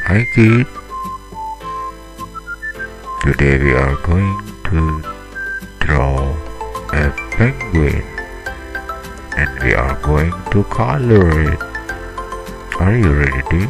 Hi kid, today we are going to draw a penguin and we are going to color it. Are you ready?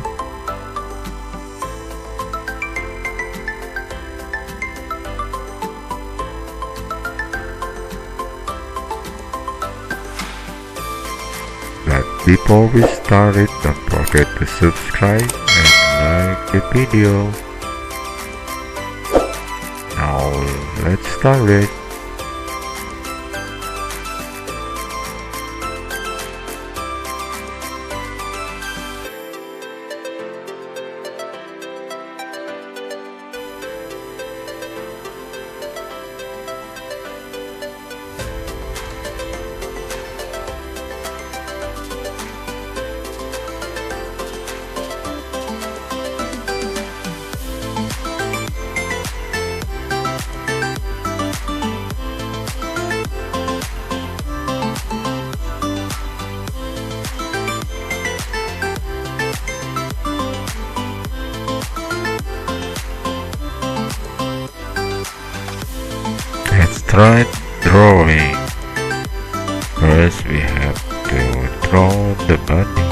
But before we start it, don't forget to subscribe and like the video. Now let's start it. Let's try drawing. First we have to draw the body.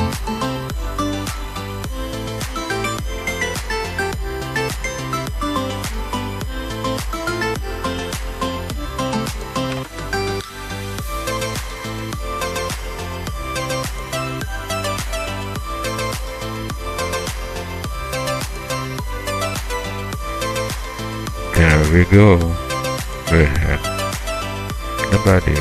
There we go. We have the body.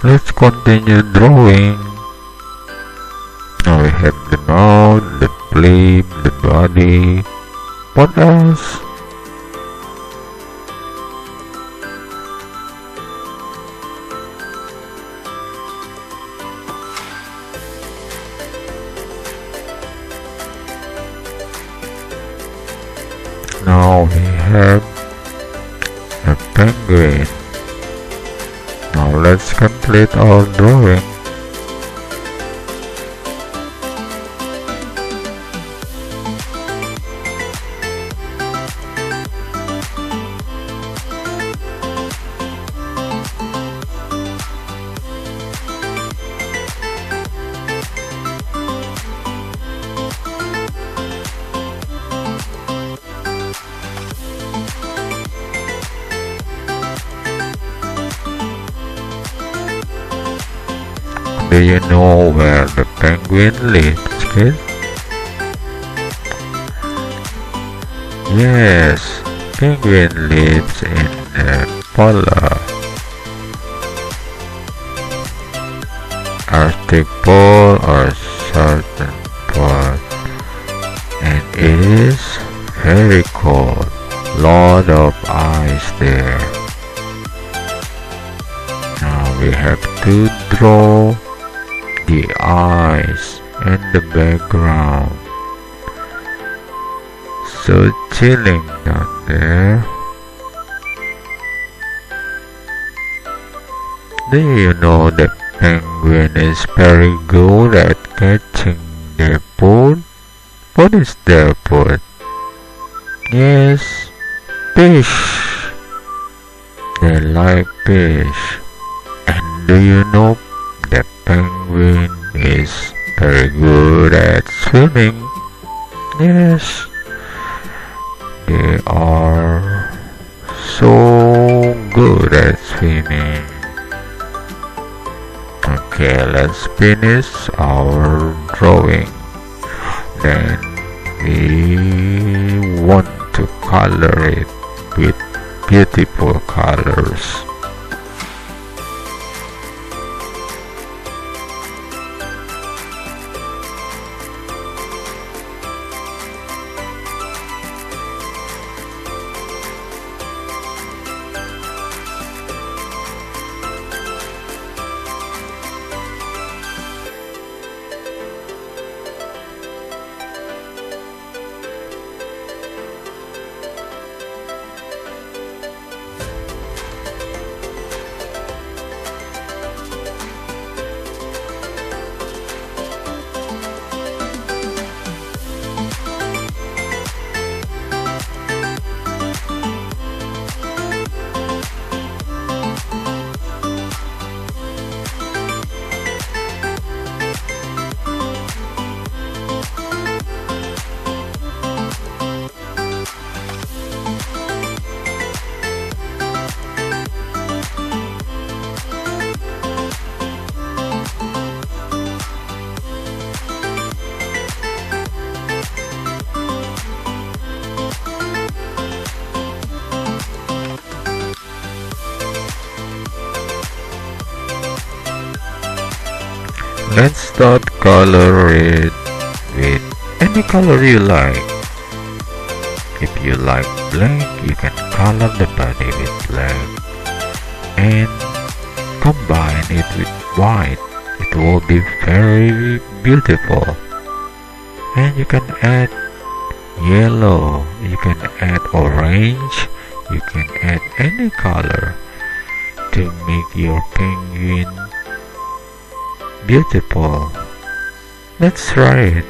Let's continue drawing. Now we have the mouth, the lip, the body. What else? Now we have a penguin. Now let's complete our drawing. Do you know where the penguin lives, kid? Yes, penguin lives in the polar Arctic pole or southern pole, and it is very cold. Lot of ice there. Now we have to draw the eyes and the background. So chilling down there. Do you know that penguin is very good at catching their food? What is their food? Yes, fish. They like fish. And do you know that penguin is very good at swimming? Yes, they are so good at swimming. Okay, let's finish our drawing. Then we want to color it with beautiful colors. Let's start color it with any color you like. If you like black, you can color the body with black and combine it with white. It will be very beautiful. And you can add yellow, you can add orange, you can add any color to make your penguin beautiful. Let's try it.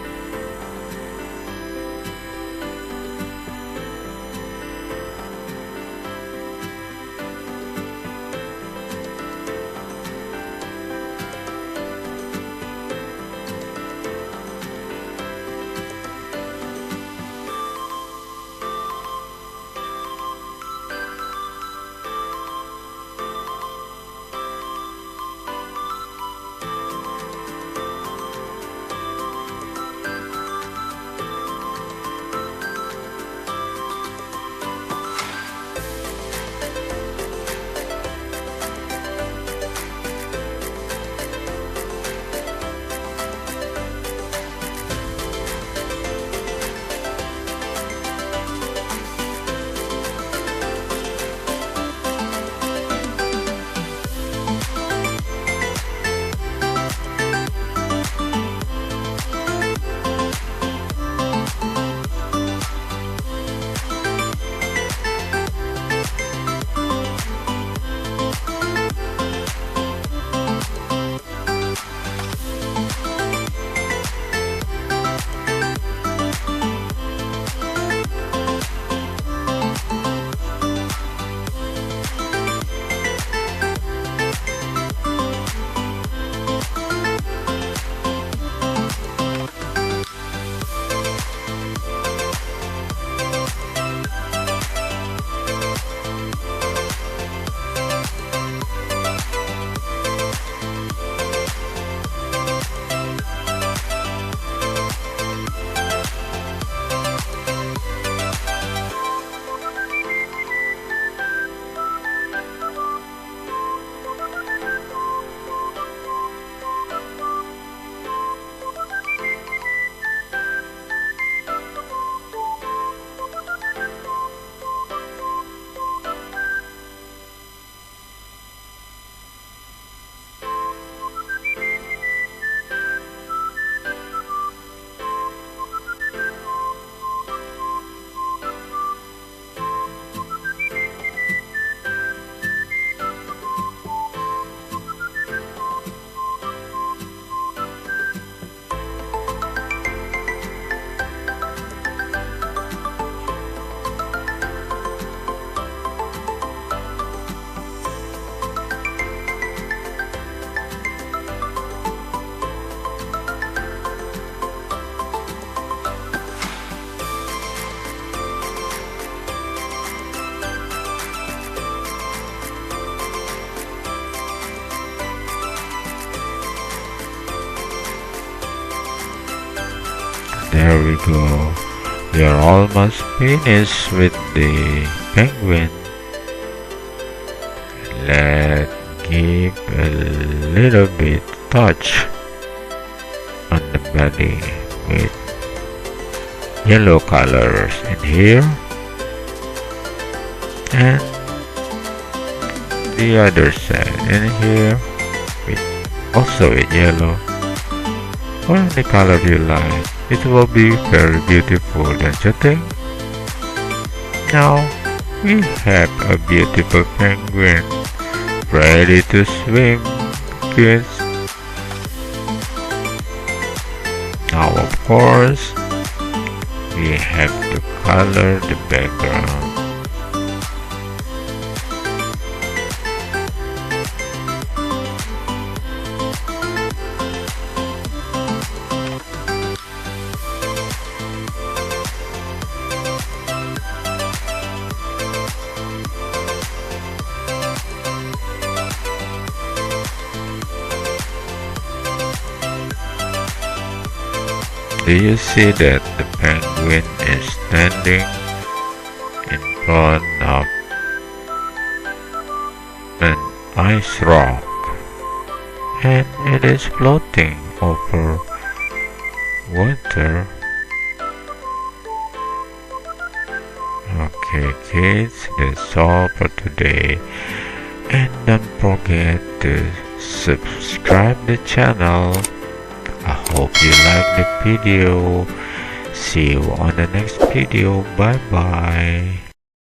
There we go. We are almost finished with the penguin. Let's give a little bit touch on the body with yellow colors in here, and the other side in here with also with yellow, or any color you like. It will be very beautiful, don't you think? Now we have a beautiful penguin ready to swim, kids. Now of course we have to color the background. Do you see that the penguin is standing in front of an ice rock, and it is floating over water? Okay kids, that's all for today, and don't forget to subscribe the channel. I hope you like the video. See you on the next video. Bye bye.